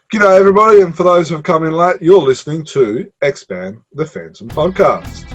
G'day everybody, and for those who have come in late, you're listening to Expand the Phantom Podcast.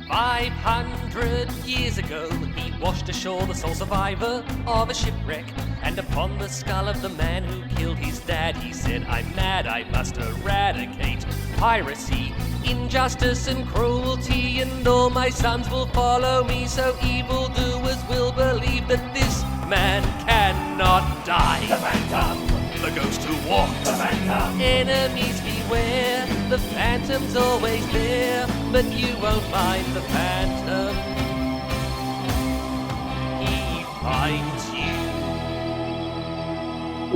500 years ago, he washed ashore the sole survivor of a shipwreck. And upon the skull of the man who killed his dad, he said, "I'm mad, I must eradicate piracy, injustice and cruelty, and all my sons will follow me, so evildoers will believe that this man cannot die." The Phantom, the ghost who walks. The Phantom, enemies beware. The Phantom's always there, but you won't find the Phantom. He finds you.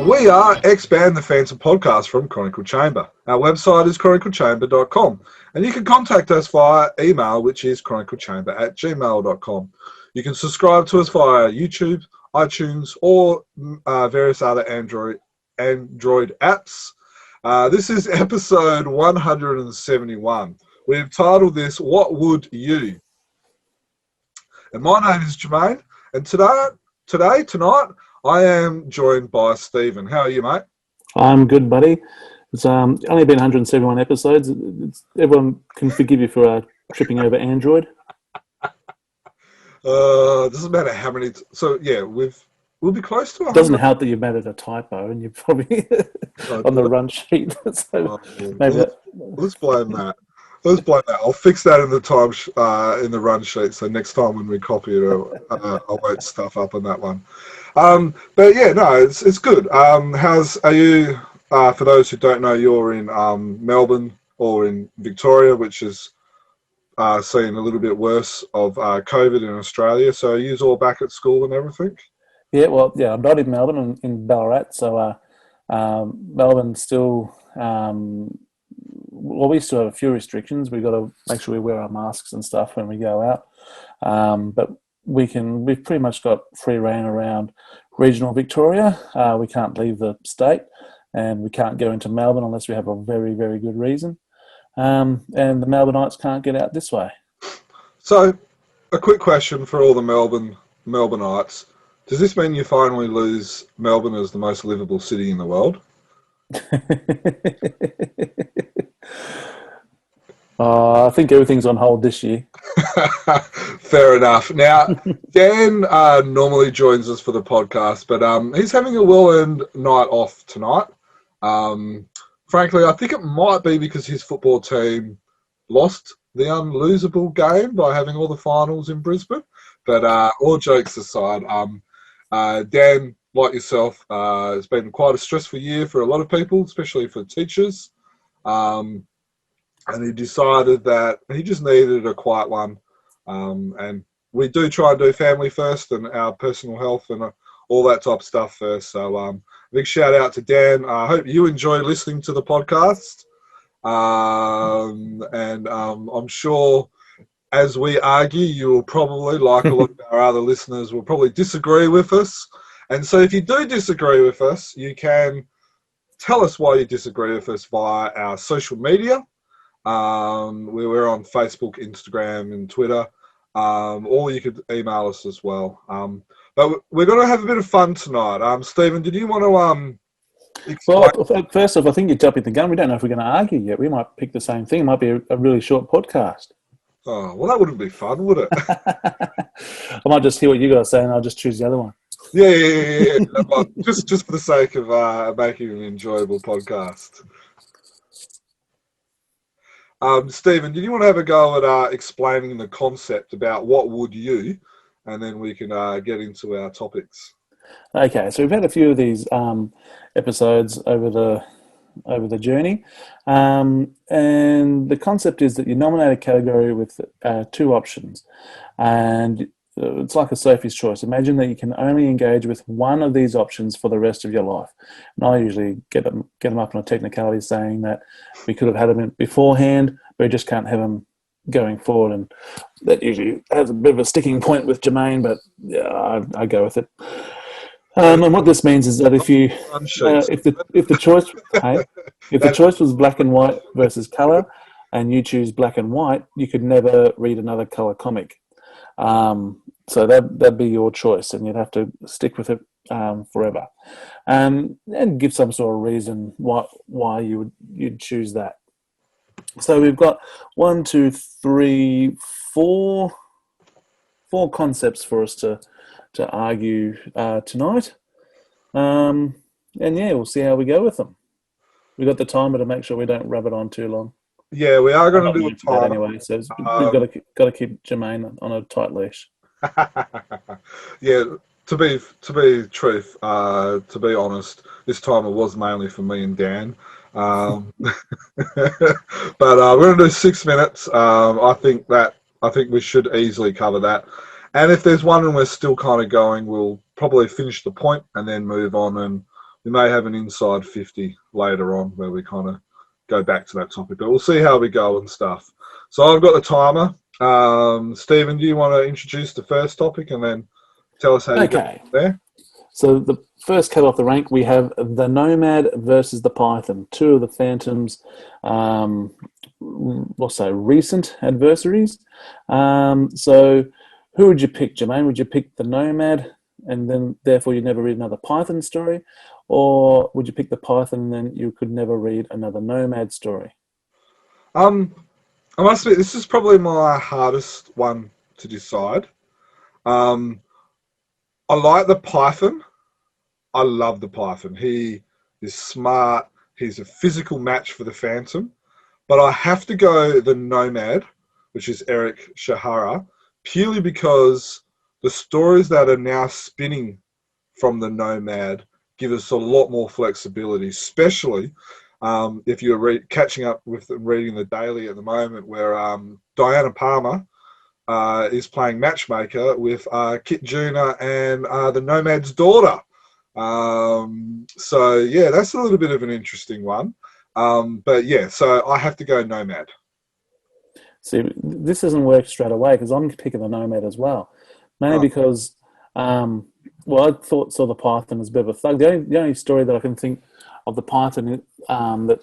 We are Expand the Phantom Podcast from Chronicle Chamber. Our website is chroniclechamber.com, and you can contact us via email, which is chroniclechamber@gmail.com. You can subscribe to us via YouTube, iTunes, or various other Android apps. This is episode 171. We've titled this, What Would You? And my name is Jermaine, and tonight, I am joined by Stephen. How are you, mate? I'm good, buddy. It's only been 171 episodes. Everyone can forgive you for tripping over Android. It doesn't matter how many. We'll be close to 100. It doesn't help that you've added a typo and you're probably on the run sheet. Let's blame that. I'll fix that in the in the run sheet. So next time when we copy it, I won't stuff up on that one. But yeah, no, it's good. Are you? For those who don't know, you're in Melbourne or in Victoria, which is seeing a little bit worse of COVID in Australia. So are you all back at school and everything? Yeah, I'm not in Melbourne, I'm in Ballarat. So Melbourne still. We still have a few restrictions. We've got to make sure we wear our masks and stuff when we go out. But we've pretty much got free rein around regional Victoria. We can't leave the state, and we can't go into Melbourne unless we have a very, very good reason. And the Melbourneites can't get out this way. So, a quick question for all the Melbourneites. Does this mean you finally lose Melbourne as the most livable city in the world? I think everything's on hold this year. Fair enough. Now, Dan normally joins us for the podcast, but he's having a well-earned night off tonight. Frankly, I think it might be because his football team lost the unlosable game by having all the finals in Brisbane. But all jokes aside, Dan, like yourself, has been quite a stressful year for a lot of people, especially for teachers. And he decided that he just needed a quiet one. And we do try and do family first and our personal health and all that type of stuff first. So big shout out to Dan. I hope you enjoy listening to the podcast. And I'm sure as we argue, you will probably, like a lot of our other listeners, will probably disagree with us. And so if you do disagree with us, you can tell us why you disagree with us via our social media. We're on Facebook, Instagram, and Twitter. Or you could email us as well. But we're going to have a bit of fun tonight. Stephen, did you want to explain? Well, first off, I think you're jumping the gun. We don't know if we're going to argue yet. We might pick the same thing. It might be a really short podcast. Oh, well, that wouldn't be fun, would it? I might just hear what you guys say and I'll just choose the other one. Yeah. Well, just for the sake of making an enjoyable podcast. Stephen, did you want to have a go at explaining the concept about what would you, and then we can get into our topics? Okay, so we've had a few of these episodes over the journey, and the concept is that you nominate a category with two options, and it's like a Sophie's Choice. Imagine that you can only engage with one of these options for the rest of your life. And I usually get them up on a technicality saying that we could have had them beforehand, but we just can't have them going forward. And that usually has a bit of a sticking point with Jermaine, but yeah, I go with it. And what this means is that if the choice was black and white versus color, and you choose black and white, you could never read another color comic. So that'd be your choice, and you'd have to stick with it forever, and give some sort of reason why you'd choose that. So we've got 1, 2, 3, 4 concepts for us to argue tonight, and yeah, we'll see how we go with them. We got the timer to make sure we don't rub it on too long. Yeah, we are going to do a timer anyway. So we've got to keep Jermaine on a tight leash. Yeah, to be honest, this timer was mainly for me and Dan. But we're going to do 6 minutes. I think we should easily cover that. And if there's one and we're still kind of going, we'll probably finish the point and then move on. And we may have an inside 50 later on where we kind of go back to that topic. But we'll see how we go and stuff. So I've got the timer. Stephen, do you want to introduce the first topic and then tell us how you get there? So the first cut off the rank, we have the Nomad versus the Python, two of the Phantom's, recent adversaries. So who would you pick, Jermaine? Would you pick the Nomad and then therefore you never read another Python story? Or would you pick the Python and then you could never read another Nomad story? I must admit, this is probably my hardest one to decide. I like the Python. I love the Python. He is smart. He's a physical match for the Phantom. But I have to go the Nomad, which is Eric Shahara, purely because the stories that are now spinning from the Nomad give us a lot more flexibility, especially if you're catching up with reading the Daily at the moment, where Diana Palmer is playing matchmaker with Kit Juna and the Nomad's daughter. So yeah, that's a little bit of an interesting one. But yeah, so I have to go Nomad. See, this doesn't work straight away because I'm picking the Nomad as well, mainly because I saw the Python as a bit of a thug. The only story that I can think of the Python that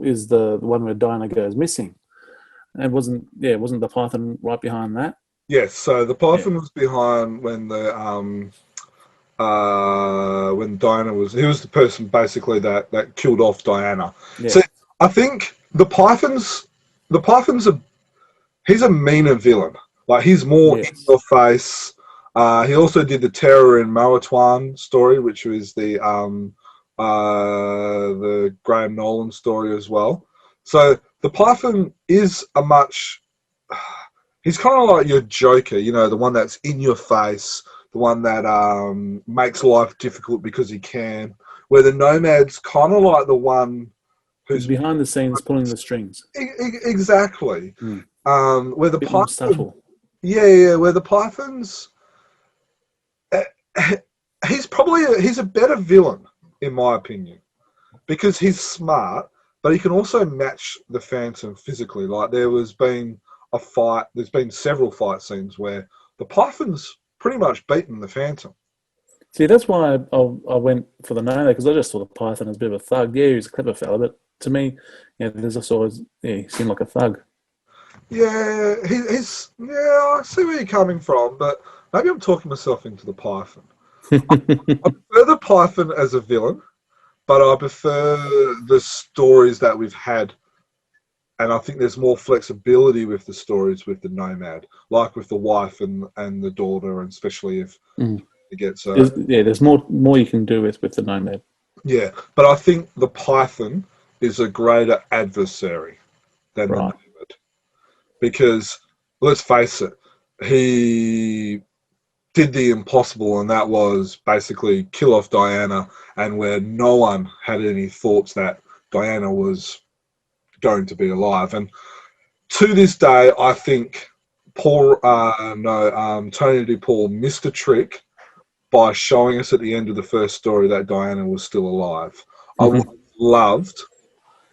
is the one where Diana goes missing. It wasn't the Python right behind that? Yes, so the Python was behind when when Diana was... He was the person basically that killed off Diana. Yeah. So I think the Python's he's a meaner villain. Like, he's more in your face. He also did the Terror in Mawatwan story, which was the Graham Nolan story as well. So the Python is he's kind of like your Joker, the one that's in your face, the one that makes life difficult because he can, where the Nomad's kind of like the one who's behind the scenes pulling the strings. Exactly. Where the Python... subtle. Yeah, where the Python's... he's a better villain, in my opinion, because he's smart, but he can also match the Phantom physically. Like, there's been several fight scenes where the Python's pretty much beaten the Phantom. See, that's why I went for the Nomad, because I just saw the Python as a bit of a thug. Yeah, he was a clever fella, but to me, he seemed like a thug. Yeah, I see where you're coming from, but maybe I'm talking myself into the Python. I prefer the Python as a villain, but I prefer the stories that we've had, and I think there's more flexibility with the stories with the Nomad, like with the wife and the daughter, and especially if it gets... there's more you can do with the Nomad. Yeah, but I think the Python is a greater adversary than the Nomad. Because, let's face it, he did the impossible, and that was basically kill off Diana, and where no one had any thoughts that Diana was going to be alive. And to this day, I think Tony DePaul missed a trick by showing us at the end of the first story that Diana was still alive. I would have loved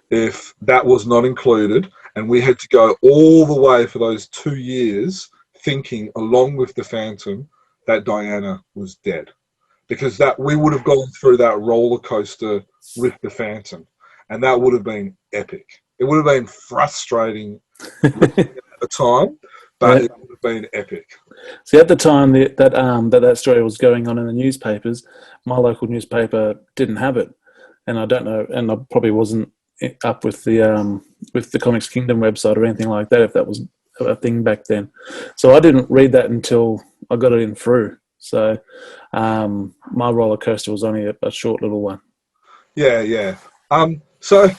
if that was not included, and we had to go all the way for those 2 years thinking, along with the Phantom, that Diana was dead. Because we would have gone through that roller coaster with the Phantom, and that would have been epic. It would have been frustrating at the time, but Yeah. it would have been epic. See, at the time that story was going on in the newspapers, my local newspaper didn't have it, and I don't know, and I probably wasn't up with the Comics Kingdom website or anything like that, if that was a thing back then. So I didn't read that until I got it in through. So my roller coaster was only a short little one. Yeah. So,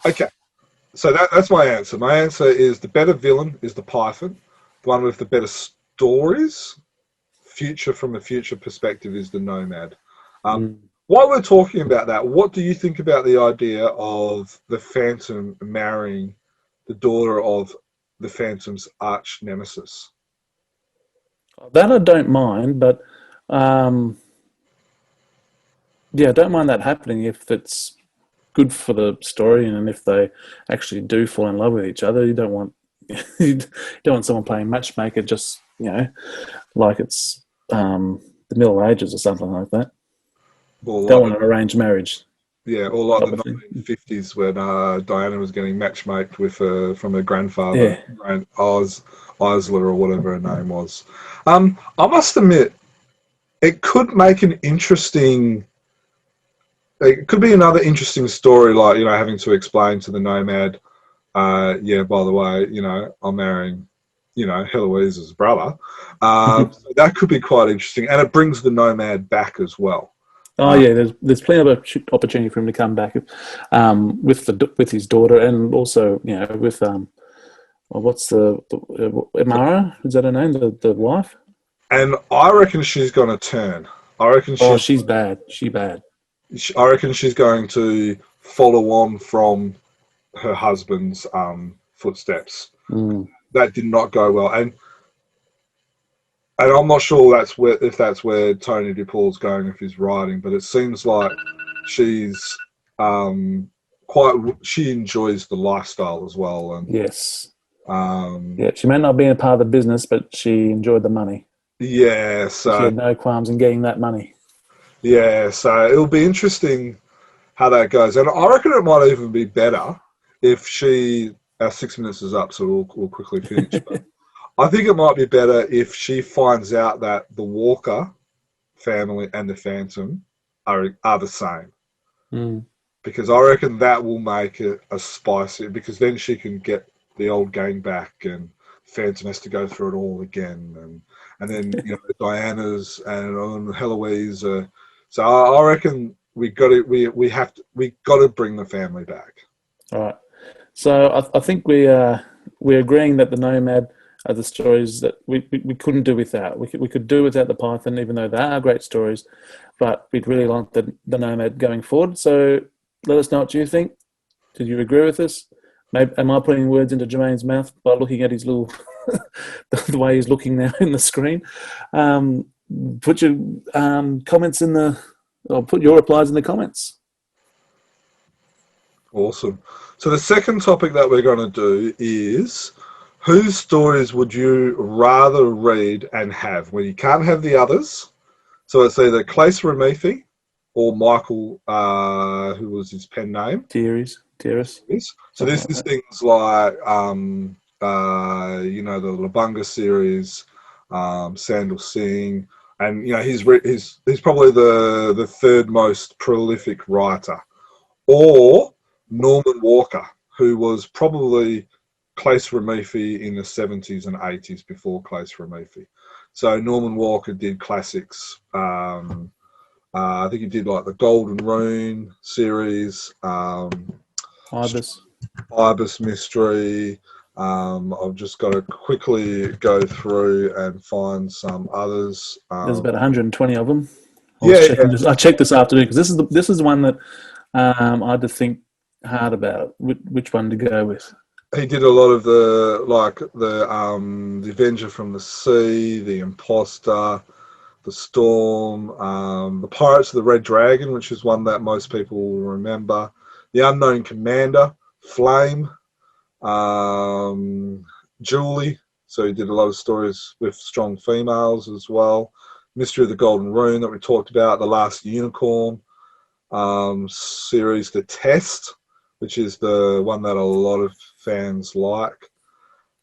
okay. So that's my answer. My answer is the better villain is the Python. The one with the better stories, from a future perspective, is the Nomad. While we're talking about that, what do you think about the idea of the Phantom marrying the daughter of the Phantom's arch nemesis? That I don't mind, but yeah, I don't mind that happening if it's good for the story and if they actually do fall in love with each other. You don't want you don't want someone playing matchmaker just like it's the Middle Ages or something like that. Or Don't like want an arranged marriage. Yeah, or like type the of thing. 1950s when Diana was getting matchmaked with from her grandfather, Yeah. Isla or whatever her name was. I must admit, it could make an interesting. It could be another interesting story, like having to explain to the Nomad, yeah, by the way, I'm marrying, Heloise's brother. So that could be quite interesting, and it brings the Nomad back as well. Oh yeah, there's plenty of opportunity for him to come back with his daughter, and also with what's the Amara, is that her name, the wife? And I reckon she's going to turn. I reckon Oh, she's bad. Bad. I reckon she's going to follow on from her husband's footsteps. That did not go well, and I'm not sure if that's where Tony DePaul's going with his writing, but it seems like she's she enjoys the lifestyle as well, and yes, yeah, she may not be a part of the business, but she enjoyed the money. Yeah, so she had no qualms in getting that money. Yeah, so it'll be interesting how that goes, and I reckon it might even be better if our 6 minutes is up, so we'll quickly finish. But I think it might be better if she finds out that the Walker family and the Phantom are the same. Because I reckon that will make it a spicy, because then she can get the old gang back, and Phantom has to go through it all again, and then Diana's and Heloise. So I reckon we got to bring the family back. All right. So I think we're agreeing that the Nomad are the stories that we couldn't do without. We could do without the Python, even though they are great stories, but we'd really like the Nomad going forward. So let us know what you think. Did you agree with us? Maybe, am I putting words into Jermaine's mouth by looking at his little the way he's looking now in the screen? Put your comments or put your replies in the comments. Awesome. So the second topic that we're going to do is, whose stories would you rather read and have? Well, you can't have the others. So it's either Claes Reimerthi or Michael, who was his pen name? Thierry's. So this is things like, the Labunga series, Sandal Singh, and he's probably the third most prolific writer, or Norman Walker, who was probably Claes Reimerthi in the 70s and 80s before Claes Reimerthi. So Norman Walker did classics. I think he did like the Golden Rune series, Ibis Mystery. I've just got to quickly go through and find some others. There's about 120 of them. I checked this afternoon because this is the one that I had to think hard about which one to go with. He did a lot of the Avenger from the Sea, the Imposter, the Storm, the Pirates of the Red Dragon, which is one that most people will remember, the Unknown Commander, Flame, Julie. So he did a lot of stories with strong females as well. Mystery of the Golden Rune that we talked about, The Last Unicorn series, The Test, which is the one that a lot of fans like.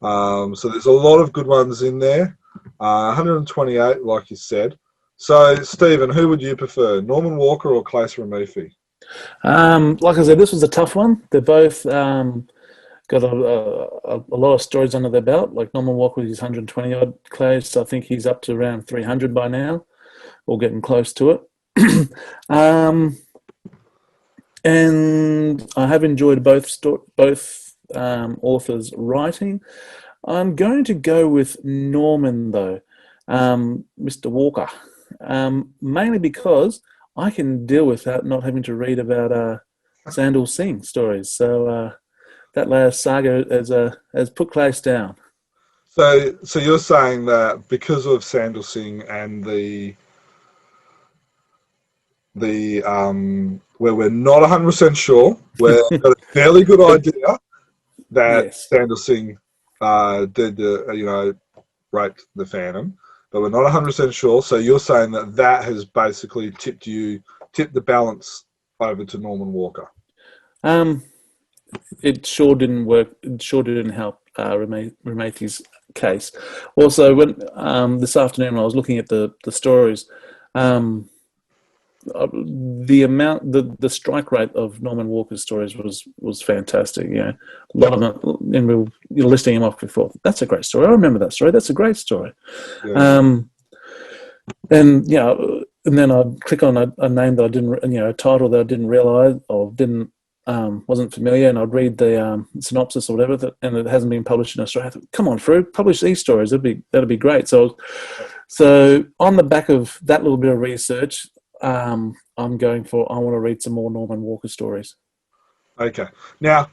So there's a lot of good ones in there. 128, like you said. So, Stephen, who would you prefer, Norman Walker or Claes Reimerthi? Like I said, this was a tough one. They're both got a lot of stories under their belt. Like Norman Walker with his 120 odd Claes, I think he's up to around 300 by now, or getting close to it. And I have enjoyed both authors' writing. I'm going to go with Norman though, Mr. Walker, mainly because I can deal with that not having to read about Sandal Singh stories. So that last saga has put Claes down. So you're saying that because of Sandal Singh and the where we're not 100% sure, we've got a fairly good idea that Yes. Sandal Singh did raped the Phantom, but we're not 100% sure. So you're saying that has basically tipped the balance over to Norman Walker. It sure didn't work. It sure didn't help Reimerthi's case. Also, when this afternoon when I was looking at the stories, the strike rate of Norman Walker's stories was fantastic. You know, a lot of them, and we were listing him off before. That's a great story. I remember that story. That's a great story. Yeah. And and then I'd click on a name that I didn't, a title that I didn't realize or didn't wasn't familiar, and I'd read the synopsis or whatever, and it hasn't been published in Australia. I thought, come on, Fru, publish these stories. That'd be great. So on the back of that little bit of research, I want to read some more Norman Walker stories. Okay. Now,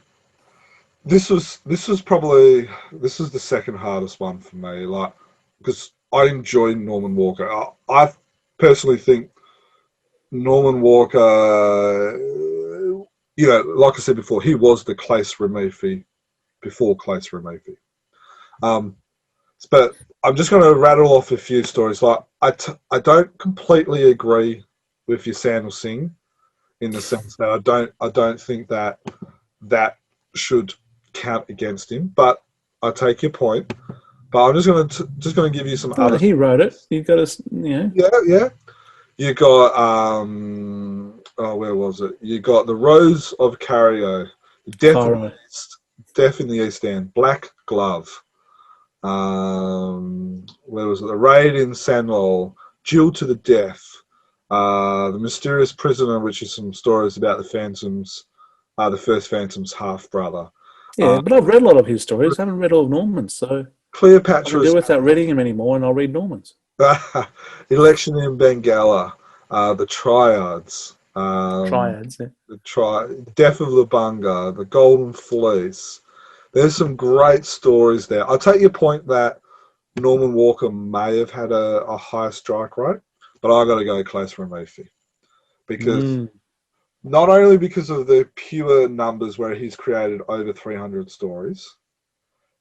this was the second hardest one for me, like, because I enjoy Norman Walker. I personally think Norman Walker, like I said before, he was the Claes Reimerthi before Claes Reimerthi. But I'm just going to rattle off a few stories. Like, I don't completely agree with your Sandal Singh, in the sense that I don't think that should count against him. But I take your point. But I'm just going to give you some other. He wrote it. You got to, Yeah. You got where was it? You got The Rose of Cario, Death in the East End, Black Glove. Where was it? The Raid in Sanlol, Duel to the Death, The Mysterious Prisoner, which is some stories about the Phantoms, the first Phantom's half brother. Yeah, but I've read a lot of his stories. I haven't read all of Norman's, so Cleopatra's. I'll do without reading him anymore, and I'll read Norman's. Election in Bengala, The Triads. Triads, yeah. Death of Lubanga, The Golden Fleece. There's some great stories there. I'll take your point that Norman Walker may have had a higher strike rate, but I got to go Claes Reimerthi, because not only because of the pure numbers where he's created over 300 stories,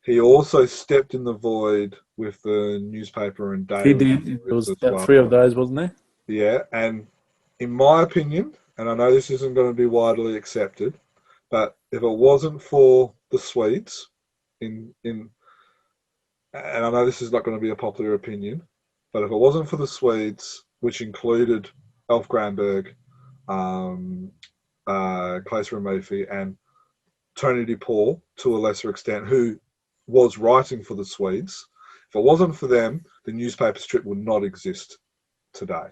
he also stepped in the void with the newspaper and daily. He did. There was about 3 of those, wasn't there? Yeah, and in my opinion, and I know this isn't going to be widely accepted, but if it wasn't for the Swedes, and I know this is not going to be a popular opinion, but if it wasn't for the Swedes, which included Elf Granberg, Claes Reimerthi, and Tony DePaul to a lesser extent, who was writing for the Swedes, if it wasn't for them, the newspaper strip would not exist today.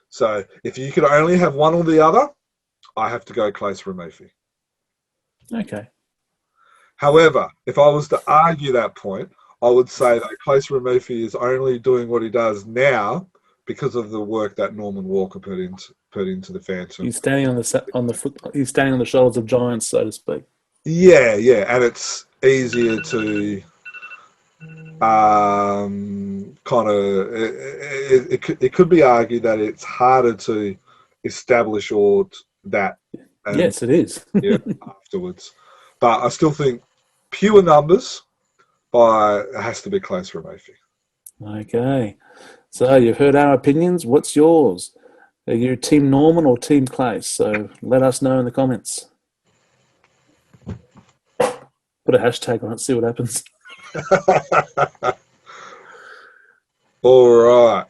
So if you could only have one or the other, I have to go Claes Reimerthi. Okay. However, if I was to argue that point, I would say that Claes Reimerthi is only doing what he does now because of the work that Norman Walker put into the Phantom. He's standing he's standing on the shoulders of giants, so to speak. Yeah, and it's easier to kind of. It could be argued that it's harder to establish all that. Yes, it is. Yeah, afterwards, but I still think pure numbers, it has to be Claes Reimerthi. Okay, so you've heard our opinions. What's yours? Are you Team Norman or Team Claes? So let us know in the comments. Put a hashtag on it, see what happens. All right.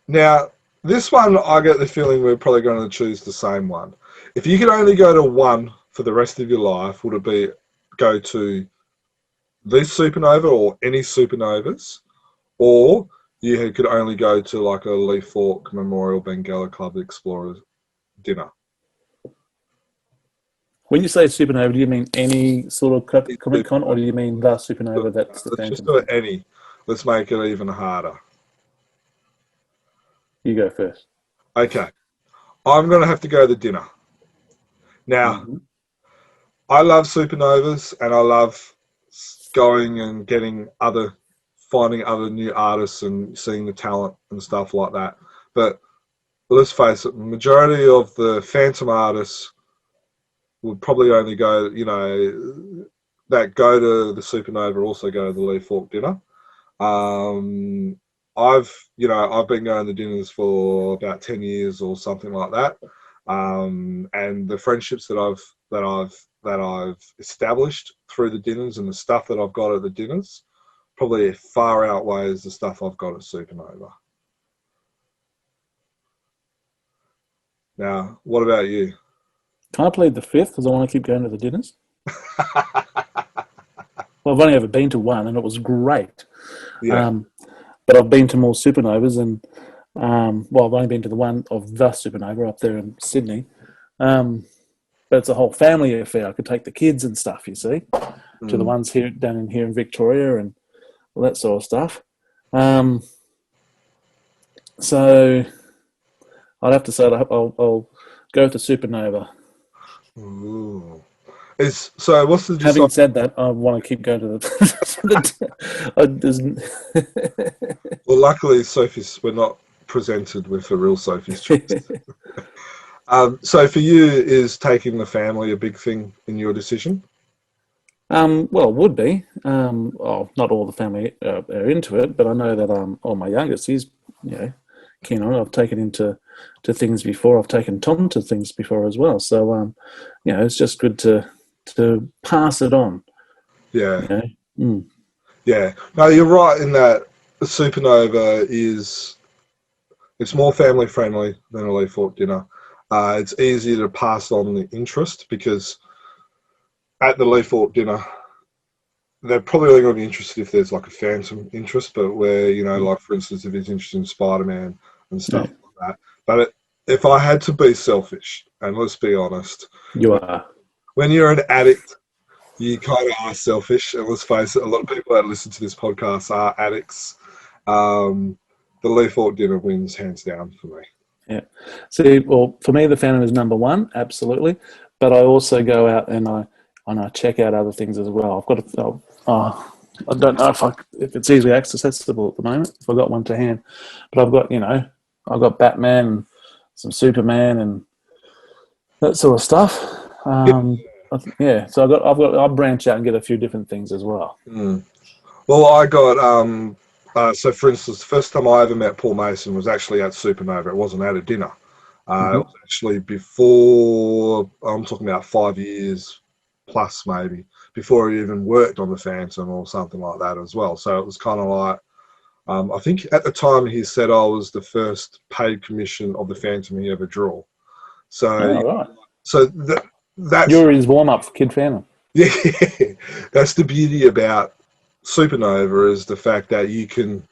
Now, this one, I get the feeling we're probably going to choose the same one. If you could only go to one for the rest of your life, would it be go to this supernova or any supernovas, or you could only go to like a Lee Falk Memorial Benguela Club Explorers dinner? When you say supernova, do you mean any sort of Comic Con, or do you mean the supernova that's the Let's just Phantom? do it any. Let's make it even harder. You go first. Okay. I'm going to have to go to dinner. Now, I love supernovas and I love going and finding other new artists and seeing the talent and stuff like that. But let's face it, the majority of the Phantom artists would probably only go, that go to the supernova also go to the Lee Falk dinner. I've been going to dinners for about 10 years or something like that. And the friendships that I've established through the dinners and the stuff that I've got at the dinners probably far outweighs the stuff I've got at Supanova. Now, what about you? Can I plead the fifth because I want to keep going to the dinners? Well, I've only ever been to one and it was great. Yeah. But I've been to more supernovas and, I've only been to the one of the supernova up there in Sydney. But it's a whole family affair. I could take the kids and stuff, you see, to the ones down here in Victoria and all that sort of stuff. So I'd have to say I'll go with the supernova. Ooh. So what's the Having said that, I want to keep going to the. Well, luckily, Sophie's, we're not presented with a real Sophie's choice. So for you, is taking the family a big thing in your decision? Well, it would be. Not all the family are into it, but I know that my youngest, he's keen on it. I've taken him to things before. I've taken Tom to things before as well. So it's just good to pass it on. Yeah. Yeah. No, you're right in that the supernova it's more family friendly than a Lee Falk dinner. It's easier to pass on the interest because at the Lee Falk dinner, they're probably only going to be interested if there's like a Phantom interest, but where, like for instance, if he's interested in Spider-Man and stuff like that. But if I had to be selfish, and let's be honest, you are. When you're an addict, you kind of are selfish. And let's face it, a lot of people that listen to this podcast are addicts. The Lee Falk dinner wins hands down for me. Yeah. See, well, for me, the Phantom is number one, absolutely. But I also go out and I check out other things as well. I've got I don't know if it's easily accessible at the moment. If I've got one to hand, but I've got Batman, and some Superman, and that sort of stuff. So I'll branch out and get a few different things as well. Well, I got so for instance, the first time I ever met Paul Mason was actually at Supanova. It wasn't at a dinner. It was actually before, I'm talking about 5 years plus maybe, before he even worked on the Phantom or something like that as well. So it was kind of like, I think at the time he said I was the first paid commission of the Phantom he ever drew. So, right. So that's... You're his warm-up for Kid Phantom. Yeah, that's the beauty about Supanova, is the fact that you can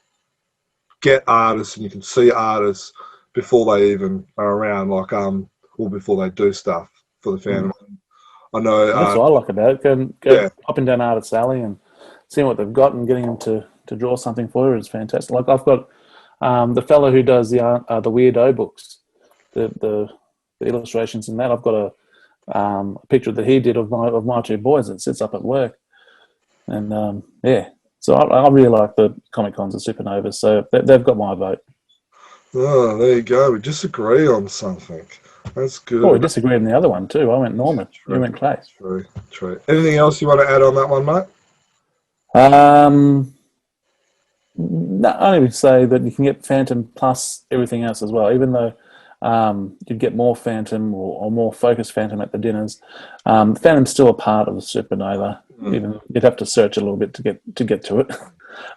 get artists and you can see artists before they even are around, like or before they do stuff for the Phantom. I know that's what I like about it. Go up and down Artist Alley and seeing what they've got and getting them to draw something for you is fantastic. Like I've got the fellow who does the Weirdo books, the illustrations in that. I've got a picture that he did of my two boys that sits up at work, and so I really like the Comic Cons and Supernovas. So they've got my vote. Oh, there you go. We disagree on something. That's good. Oh, we disagreed on the other one too. I went Nomad. You went Claes. True. Anything else you want to add on that one, mate? No, I would say that you can get Phantom plus everything else as well. Even though you'd get more Phantom or more focused Phantom at the dinners. Phantom's still a part of the Supanova. Even you'd have to search a little bit to get to it,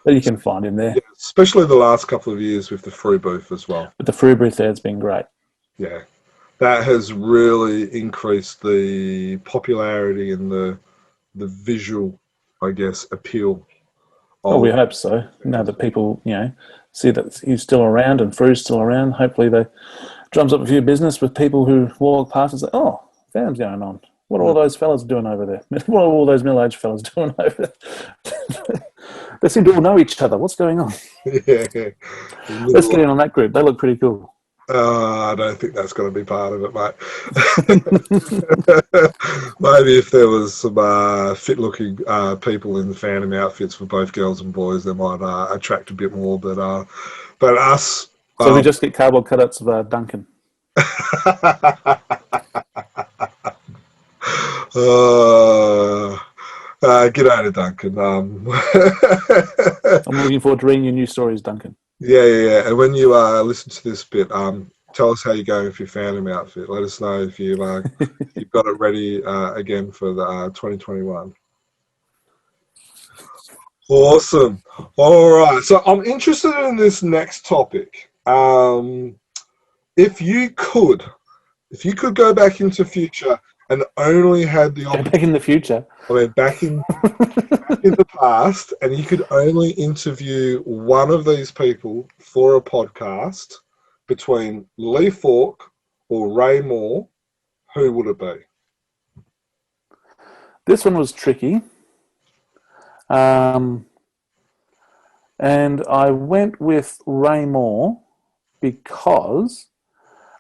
but you can find him there. Yeah, especially the last couple of years with the Free Booth as well. But the Free Booth there has been great. Yeah, that has really increased the popularity and the visual, I guess, appeal. Well, we hope so. Now that people, see that he's still around and Fru's still around, hopefully they drums up a few business with people who walk past and say, "Oh, Phantom's going on. What are all those fellas doing over there? What are all those middle-aged fellas doing over there? They seem to all know each other. What's going on?" Yeah. Let's get in on that group. They look pretty cool. I don't think that's going to be part of it, mate. Maybe if there was some fit-looking people in the Phantom outfits for both girls and boys, they might attract a bit more. But us. So we just get cardboard cutouts of Duncan. G'day to Duncan. I'm looking forward to reading your new stories, Duncan. Yeah. And when you listen to this bit, tell us how you're going with your Phantom outfit. Let us know if you've got it ready again for the 2021. Awesome. All right. So I'm interested in this next topic. If you could go back into future and only had the opportunity, back in the future. I mean, back in the past, and you could only interview one of these people for a podcast between Lee Falk or Ray Moore, who would it be? This one was tricky. And I went with Ray Moore because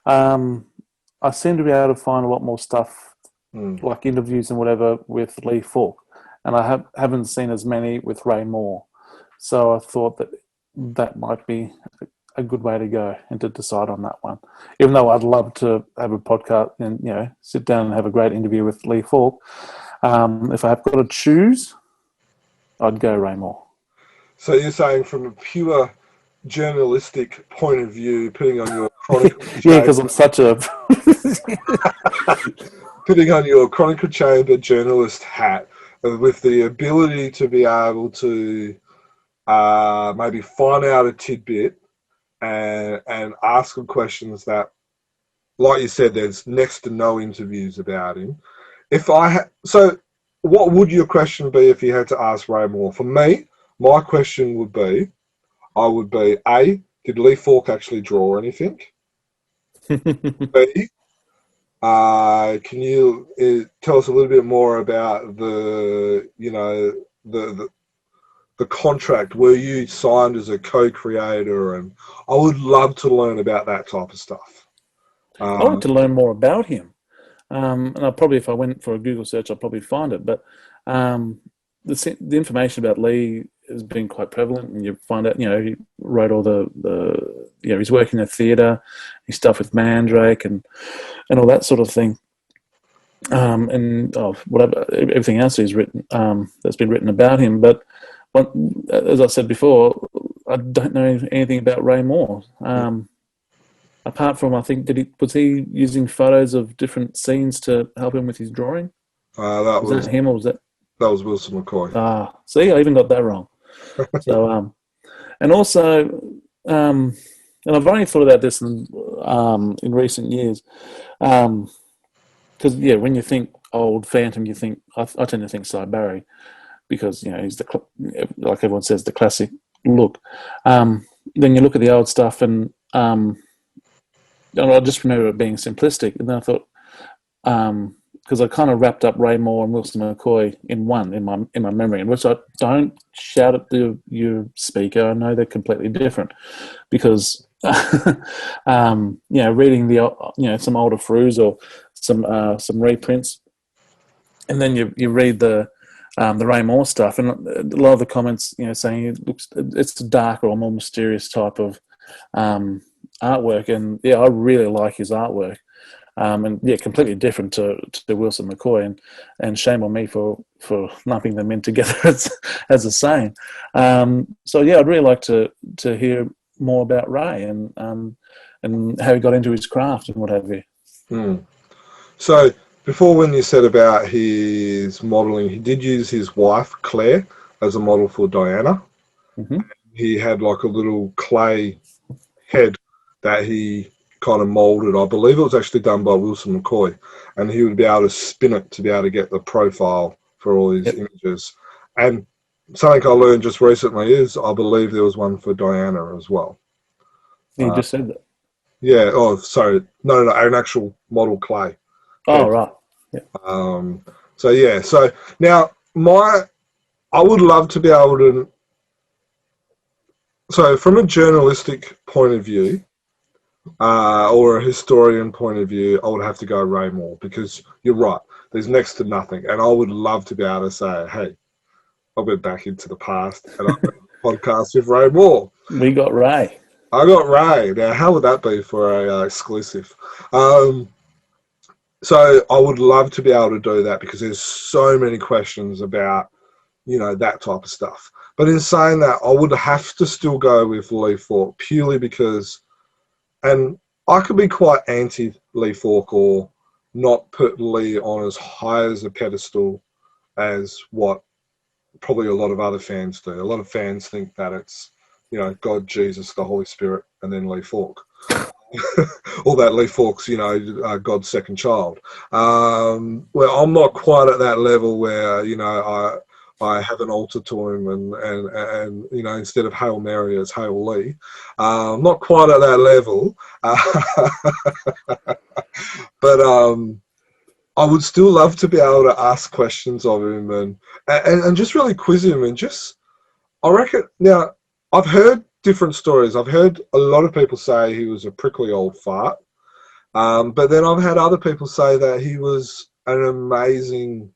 I seem to be able to find a lot more stuff, like interviews and whatever, with Lee Falk. And I haven't seen as many with Ray Moore. So I thought that might be a good way to go and to decide on that one. Even though I'd love to have a podcast and, sit down and have a great interview with Lee Falk, if I've got to choose, I'd go Ray Moore. So you're saying from a pure journalistic point of view, putting on your chronicle yeah, because I'm such a putting on your chronicle chamber journalist hat with the ability to be able to maybe find out a tidbit and ask him questions that, like you said, there's next to no interviews about him. So what would your question be if you had to ask Ray Moore? For me, my question would be, A, did Lee Falk actually draw anything? B, can you tell us a little bit more about the contract? Were you signed as a co-creator? And I would love to learn about that type of stuff. I'd like to learn more about him. And I'll probably, if I went for a Google search, I'll probably find it. But the information about Lee has been quite prevalent, and you find out, he wrote all the he's working in the theatre, he's stuff with Mandrake and all that sort of thing. And whatever, everything else he's written, that's been written about him. But as I said before, I don't know anything about Ray Moore. Apart from, I think, was he using photos of different scenes to help him with his drawing? Was that him, or was that? That was Wilson McCoy. See, I even got that wrong. So, and also, and I've only thought about this in recent years, because when you think old Phantom, you think I tend to think Cy Barry, because he's like everyone says, the classic look. Then you look at the old stuff, and I just remember it being simplistic, and then I thought, because I kind of wrapped up Ray Moore and Wilson McCoy in one in my memory, and which I don't shout at your speaker. I know they're completely different, because reading the some older Frus or some reprints, and then you read the Ray Moore stuff, and a lot of the comments saying it's a darker or more mysterious type of artwork, and I really like his artwork. And completely different to Wilson McCoy, and shame on me for lumping them in together as the same. So I'd really like to hear more about Ray, and and how he got into his craft and what have you. So before, when you said about his modelling, he did use his wife Claire as a model for Diana. Mm-hmm. He had like a little clay head that he kind of moulded. I believe it was actually done by Wilson McCoy, and he would be able to spin it to be able to get the profile for all his images. And something I learned just recently is I believe there was one for Diana as well. You just said that. Yeah. Oh, sorry. No, an actual model clay. Oh, right. Yeah. So yeah. So now I would love to be able to. So from a journalistic point of view, or a historian point of view, I would have to go Ray Moore, because you're right. There's next to nothing, and I would love to be able to say, "Hey, I'll go back into the past and I'll do a podcast with Ray Moore." We got Ray. I got Ray. Now, how would that be for a exclusive? So I would love to be able to do that, because there's so many questions about, that type of stuff. But in saying that, I would have to still go with Lee Falk, purely because, and I could be quite anti Lee Falk, or not put Lee on as high as a pedestal as what probably a lot of other fans do. A lot of fans think that it's, God, Jesus, the Holy Spirit, and then Lee Falk. Or that Lee Falk's, God's second child. Well, I'm not quite at that level where, I have an altar to him and instead of Hail Mary, it's Hail Lee. I'm not quite at that level. But I would still love to be able to ask questions of him and just really quiz him, and just, I reckon, now, I've heard different stories. I've heard a lot of people say he was a prickly old fart. But then I've had other people say that he was an amazing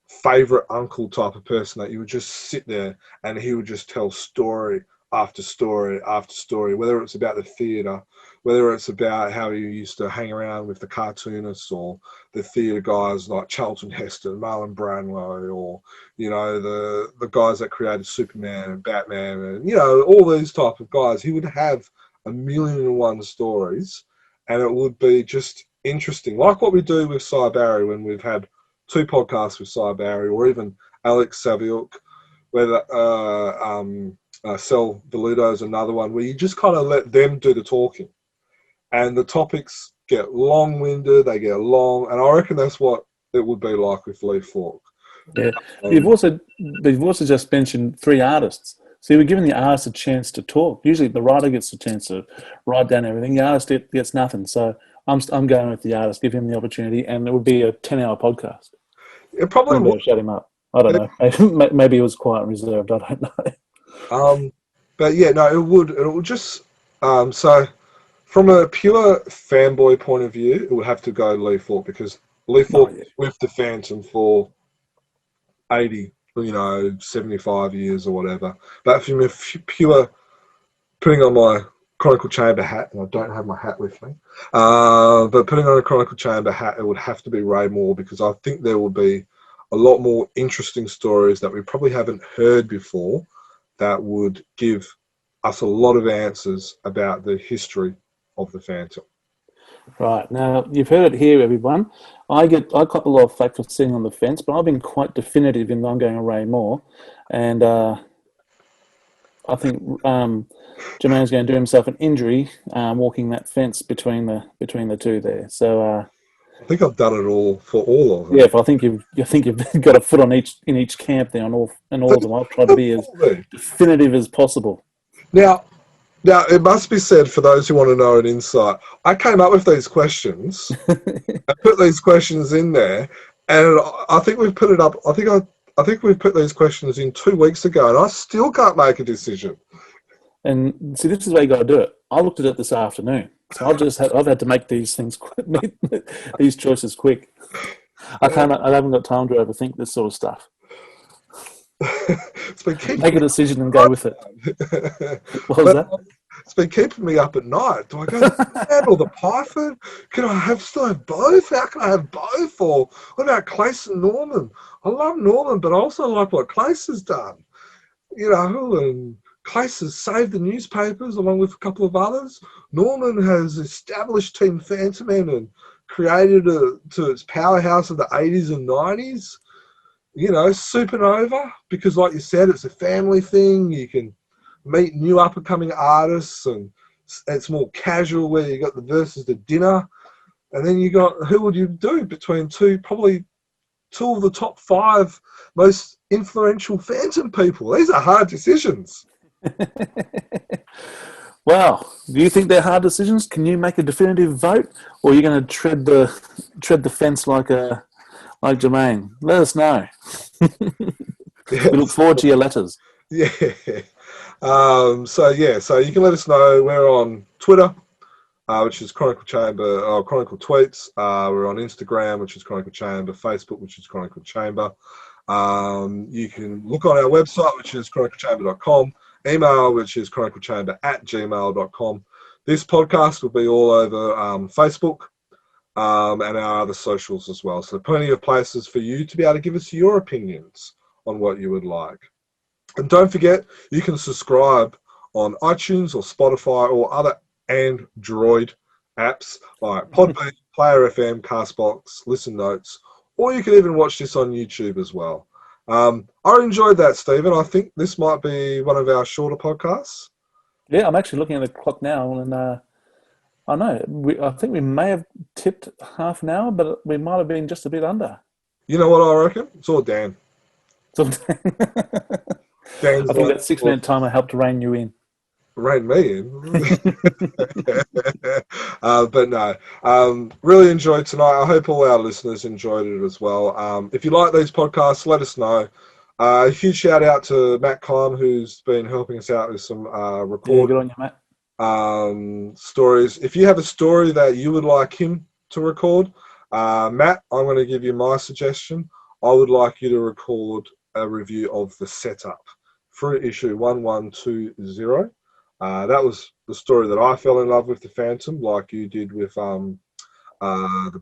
favourite uncle type of person, that you would just sit there and he would just tell story after story after story, whether it's about the theatre, whether it's about how he used to hang around with the cartoonists or the theatre guys like Charlton Heston, Marlon Brando, or, the guys that created Superman and Batman and, all these type of guys. He would have 1,000,001 stories, and it would be just interesting. Like what we do with Cy Barry when we've had 2 podcasts with Cy Barry, or even Alex Saviuk, where Sel Veludo is another one, where you just kind of let them do the talking. And the topics get long-winded, they get long, and I reckon that's what it would be like with Lee Falk. Yeah. You've also just mentioned 3 artists. So you were giving the artist a chance to talk. Usually the writer gets a chance to write down everything. The artist gets nothing. So I'm going with the artist, give him the opportunity, and it would be a 10-hour podcast. It probably would. Shut him up. I don't know. Maybe it was quiet and reserved. I don't know. But yeah, no, it would. It would just. So, from a pure fanboy point of view, it would have to go Lee Falk, because Lee Falk was with the Phantom for 80, 75 years or whatever. But from a pure, putting on my Chronicle Chamber hat, and I don't have my hat with me, but putting on a Chronicle Chamber hat, it would have to be Ray Moore, because I think there will be a lot more interesting stories that we probably haven't heard before that would give us a lot of answers about the history of the Phantom. Right. Now, you've heard it here, everyone. I cop a lot of flack for sitting on the fence, but I've been quite definitive in I'm going to Ray Moore. And I think Jermaine's going to do himself an injury walking that fence between the two there. So I think I've done it all for all of them. Yeah, I think you've got a foot in each camp there on all of them. I've tried to be as definitive as possible. Now, it must be said, for those who want to know an insight, I came up with these questions. I put these questions in there, and I think we've put it up. I think we've put these questions in 2 weeks ago, and I still can't make a decision. And see, this is where you got to do it. I looked at it this afternoon, so I've had to make these these choices quick. I haven't got time to overthink this sort of stuff. Make a decision and go with it. What was that? It's been keeping me up at night. Do I go to the Nomad or the Python? Can I still have both? How can I have both? Or what about Claes and Norman? I love Norman, but I also like what Claes has done. And Claes has saved the newspapers along with a couple of others. Norman has established Team Phantom and created it to its powerhouse of the 80s and 90s. You know, Supanova, because like you said, it's a family thing. You can meet new up-and-coming artists, and it's more casual where you got the versus the dinner. And then you got, who would you do between probably two of the top 5 most influential Phantom people? These are hard decisions. Well, do you think they're hard decisions? Can you make a definitive vote, or are you going to tread the fence like Jermaine? Let us know. Yes. We look forward to your letters. Yeah. So you can let us know. We're on Twitter, which is Chronicle Chamber, or Chronicle Tweets. We're on Instagram, which is Chronicle Chamber. Facebook, which is Chronicle Chamber. You can look on our website, which is chroniclechamber.com. Email, which is chroniclechamber@gmail.com. This podcast will be all over Facebook and our other socials as well. So plenty of places for you to be able to give us your opinions on what you would like. And don't forget, you can subscribe on iTunes or Spotify or other Android apps like Podbean, Player FM, Castbox, Listen Notes, or you can even watch this on YouTube as well. I enjoyed that, Stephen. I think this might be one of our shorter podcasts. Yeah, I'm actually looking at the clock now, and I know I think we may have tipped half an hour, but we might have been just a bit under. You know what I reckon? It's all Dan. So, I think that 6-minute timer helped rein you in. Rein me in. But no, really enjoyed tonight. I hope all our listeners enjoyed it as well. If you like these podcasts, let us know. A huge shout out to Matt Kime, who's been helping us out with some recording. Yeah, good on you, Matt. Stories. If you have a story that you would like him to record, Matt, I'm going to give you my suggestion. I would like you to record a review of The Setup through issue 1120. That was the story that I fell in love with the Phantom, like you did with the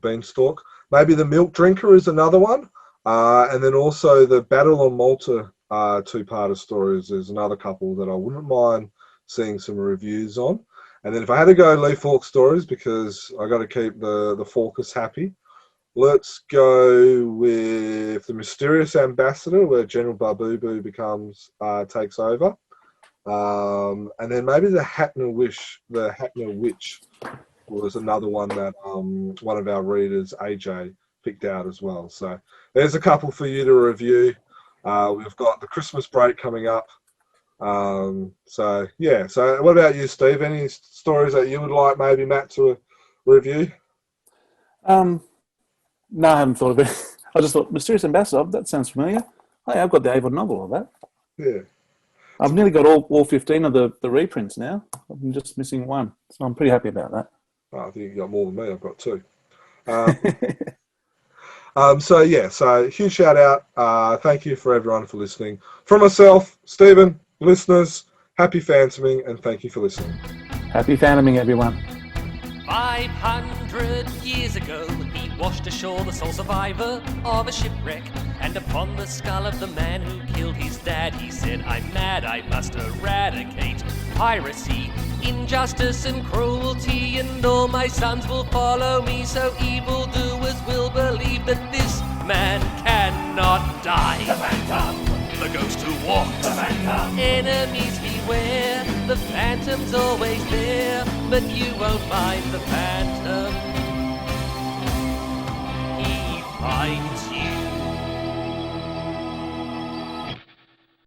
Beanstalk. Maybe The Milk Drinker is another one. And then also the Battle on Malta 2-parter stories is another couple that I wouldn't mind seeing some reviews on. And then if I had to go Lee Falk stories, because I got to keep the Falkers happy, let's go with The Mysterious Ambassador, where General Babubu takes over. And then maybe the Hackner Witch was another one that one of our readers, AJ, picked out as well. So there's a couple for you to review. We've got the Christmas break coming up. So what about you, Steve? Any stories that you would like maybe Matt to review? No, I haven't thought of it. I just thought Mysterious Ambassador, that sounds familiar. Hey, I've got the Avon novel of that. Yeah. I've nearly got all 15 of the reprints now. I'm just missing one. So I'm pretty happy about that. Oh, I think you got more than me. I've got 2. So huge shout out. Thank you for everyone for listening. From myself, Stephen, listeners, happy Phantoming, and thank you for listening. Happy Phantoming, everyone. 500 years ago, he washed ashore the sole survivor of a shipwreck. And upon the skull of the man who killed his dad, he said, I'm mad, I must eradicate piracy, injustice and cruelty, and all my sons will follow me, so evildoers will believe that this man cannot die. The Phantom, the ghost who walks. The Phantom, enemies beware. The Phantom's always there, but you won't find the Phantom. He finds